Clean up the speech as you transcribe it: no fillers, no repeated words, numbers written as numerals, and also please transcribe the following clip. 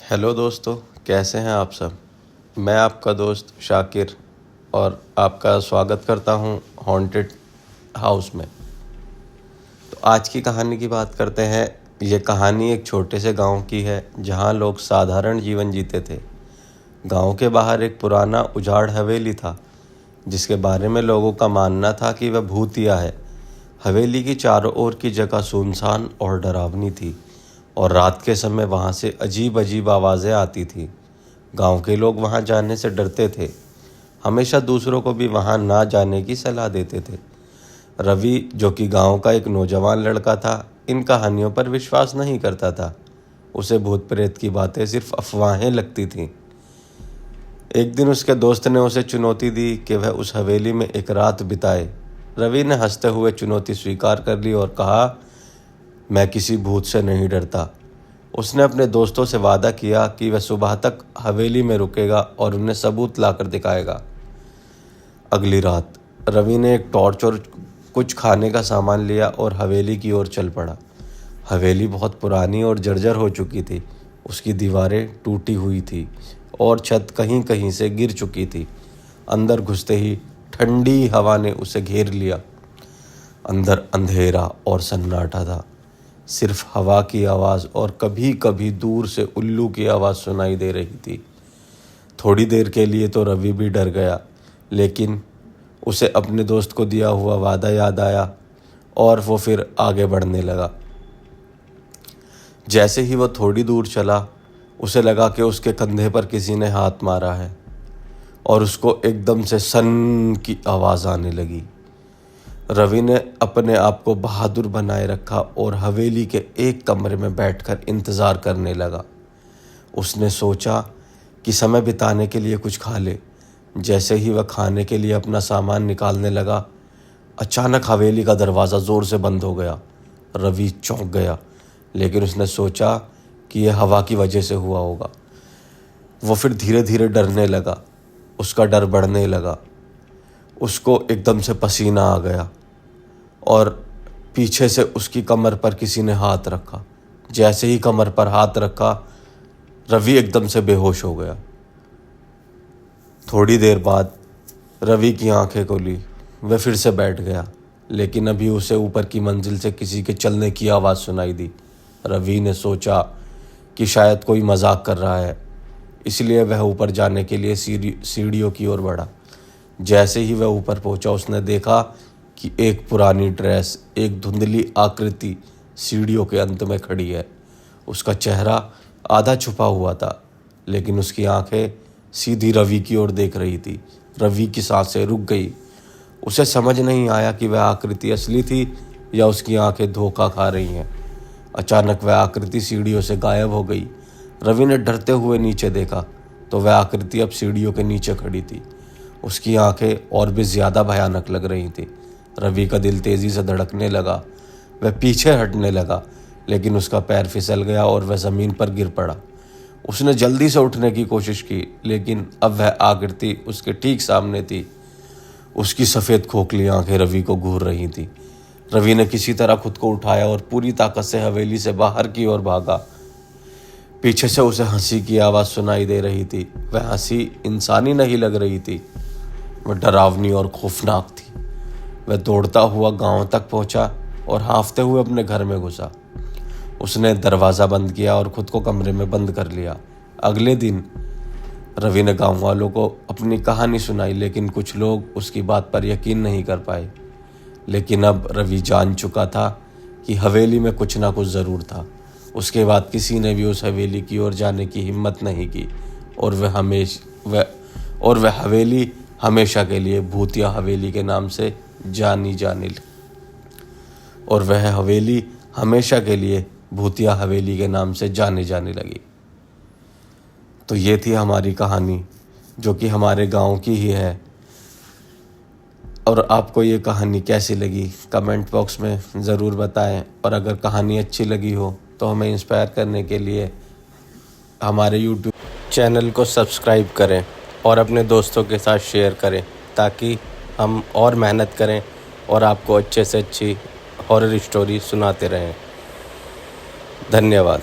Hello दोस्तों, कैसे हैं आप सब। मैं आपका दोस्त शाकिर और आपका स्वागत करता हूं हॉन्टेड हाउस में। तो आज की कहानी की बात करते हैं। ये कहानी एक छोटे से गांव की है जहां लोग साधारण जीवन जीते थे। गांव के बाहर एक पुराना उजाड़ हवेली था जिसके बारे में लोगों का मानना था कि वह भूतिया है। हवेली की चारों ओर की जगह सुनसान और डरावनी थी और रात के समय वहाँ से अजीब अजीब आवाज़ें आती थी। गांव के लोग वहाँ जाने से डरते थे, हमेशा दूसरों को भी वहाँ ना जाने की सलाह देते थे। रवि, जो कि गांव का एक नौजवान लड़का था, इन कहानियों पर विश्वास नहीं करता था। उसे भूत प्रेत की बातें सिर्फ अफवाहें लगती थीं। एक दिन उसके दोस्त ने उसे चुनौती दी कि वह उस हवेली में एक रात बिताए। रवि ने हंसते हुए चुनौती स्वीकार कर ली और कहा, मैं किसी भूत से नहीं डरता। उसने अपने दोस्तों से वादा किया कि वह सुबह तक हवेली में रुकेगा और उन्हें सबूत लाकर दिखाएगा। अगली रात रवि ने एक टॉर्च और कुछ खाने का सामान लिया और हवेली की ओर चल पड़ा। हवेली बहुत पुरानी और जर्जर हो चुकी थी। उसकी दीवारें टूटी हुई थी और छत कहीं कहीं से गिर चुकी थी। अंदर घुसते ही ठंडी हवा ने उसे घेर लिया। अंदर अंधेरा और सन्नाटा था। सिर्फ हवा की आवाज़ और कभी कभी दूर से उल्लू की आवाज़ सुनाई दे रही थी। थोड़ी देर के लिए तो रवि भी डर गया, लेकिन उसे अपने दोस्त को दिया हुआ वादा याद आया और वो फिर आगे बढ़ने लगा। जैसे ही वो थोड़ी दूर चला, उसे लगा कि उसके कंधे पर किसी ने हाथ मारा है और उसको एकदम से सन की आवाज़ आने लगी। रवि ने अपने आप को बहादुर बनाए रखा और हवेली के एक कमरे में बैठकर इंतज़ार करने लगा। उसने सोचा कि समय बिताने के लिए कुछ खा ले। जैसे ही वह खाने के लिए अपना सामान निकालने लगा, अचानक हवेली का दरवाज़ा ज़ोर से बंद हो गया। रवि चौंक गया, लेकिन उसने सोचा कि यह हवा की वजह से हुआ होगा। वो फिर धीरे धीरे डरने लगा। उसका डर बढ़ने लगा। उसको एकदम से पसीना आ गया और पीछे से उसकी कमर पर किसी ने हाथ रखा। जैसे ही कमर पर हाथ रखा, रवि एकदम से बेहोश हो गया। थोड़ी देर बाद रवि की आंखें खुली। वह फिर से बैठ गया, लेकिन अभी उसे ऊपर की मंजिल से किसी के चलने की आवाज़ सुनाई दी। रवि ने सोचा कि शायद कोई मजाक कर रहा है, इसलिए वह ऊपर जाने के लिए सीढ़ियों की ओर बढ़ा। जैसे ही वह ऊपर पहुंचा, उसने देखा कि एक पुरानी ड्रेस, एक धुंधली आकृति सीढ़ियों के अंत में खड़ी है। उसका चेहरा आधा छुपा हुआ था, लेकिन उसकी आंखें सीधी रवि की ओर देख रही थी। रवि की सांसें रुक गई। उसे समझ नहीं आया कि वह आकृति असली थी या उसकी आंखें धोखा खा रही हैं। अचानक वह आकृति सीढ़ियों से गायब हो गई। रवि ने डरते हुए नीचे देखा तो वह आकृति अब सीढ़ियों के नीचे खड़ी थी। उसकी आंखें और भी ज़्यादा भयानक लग रही थी। रवि का दिल तेज़ी से धड़कने लगा। वह पीछे हटने लगा, लेकिन उसका पैर फिसल गया और वह ज़मीन पर गिर पड़ा। उसने जल्दी से उठने की कोशिश की, लेकिन अब वह आकृति उसके ठीक सामने थी। उसकी सफ़ेद खोखली आंखें रवि को घूर रही थी। रवि ने किसी तरह खुद को उठाया और पूरी ताकत से हवेली से बाहर की ओर भागा। पीछे से उसे हंसी की आवाज़ सुनाई दे रही थी। वह हंसी इंसानी नहीं लग रही थी, वह डरावनी और खौफनाक थी। वह दौड़ता हुआ गांव तक पहुंचा और हाँफते हुए अपने घर में घुसा। उसने दरवाज़ा बंद किया और खुद को कमरे में बंद कर लिया। अगले दिन रवि ने गांव वालों को अपनी कहानी सुनाई, लेकिन कुछ लोग उसकी बात पर यकीन नहीं कर पाए। लेकिन अब रवि जान चुका था कि हवेली में कुछ ना कुछ ज़रूर था। उसके बाद किसी ने भी उस हवेली की ओर जाने की हिम्मत नहीं की और वह हवेली हमेशा के लिए भूतिया हवेली के नाम से जानी जाने लगी। और वह हवेली हमेशा के लिए भूतिया हवेली के नाम से जाने लगी। तो ये थी हमारी कहानी, जो कि हमारे गांव की ही है। और आपको ये कहानी कैसी लगी कमेंट बॉक्स में ज़रूर बताएं। और अगर कहानी अच्छी लगी हो तो हमें इंस्पायर करने के लिए हमारे YouTube चैनल को सब्सक्राइब करें और अपने दोस्तों के साथ शेयर करें, ताकि हम और मेहनत करें और आपको अच्छे से अच्छी हॉरर स्टोरी सुनाते रहें। धन्यवाद।